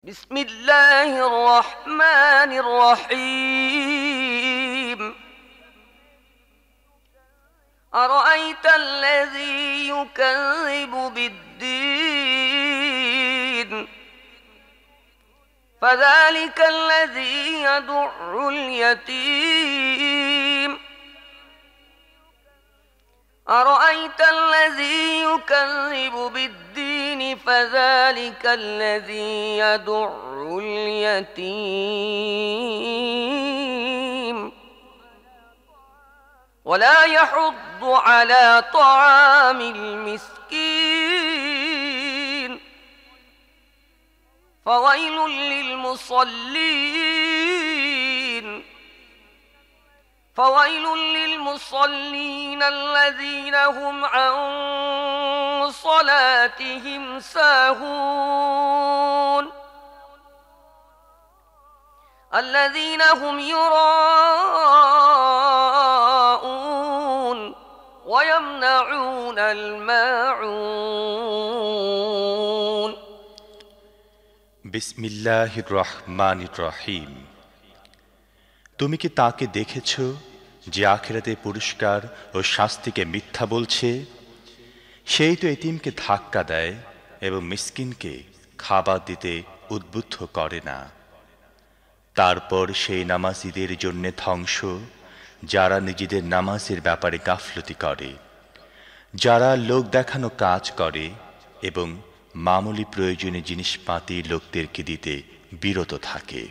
بسم الله الرحمن الرحيم أرأيت الذي يكذب بالدين فذلك الذي يدع اليتيم أرأيت الذي يكذب بالدين فذلك الذي يدع اليتيم ولا يحض على طعام المسكين فويل للمصلين الذين هم عن صلاتهم ساهون الذين هم يراءون ويمنعون الماعون বিসমিল্লাহির রহমানির রহিম। তুমি কি তাকে দেখেছ যে আখিরাতে পুরস্কার ও শাস্তিকে মিথ্যা বলছে? সেই তো এতিমকে ধাক্কা দেয় এবং মিসকিনকে খাবার দিতে উদ্বুদ্ধ করে না। তারপর সেই নামাজীদের জন্য ধ্বংস যারা নিজেদের নামাজের ব্যাপারে গাফলতি করে, যারা লোক দেখানো কাজ করে এবং মামুলি প্রয়োজনীয় জিনিসপাতি লোকদেরকে দিতে বিরত থাকে।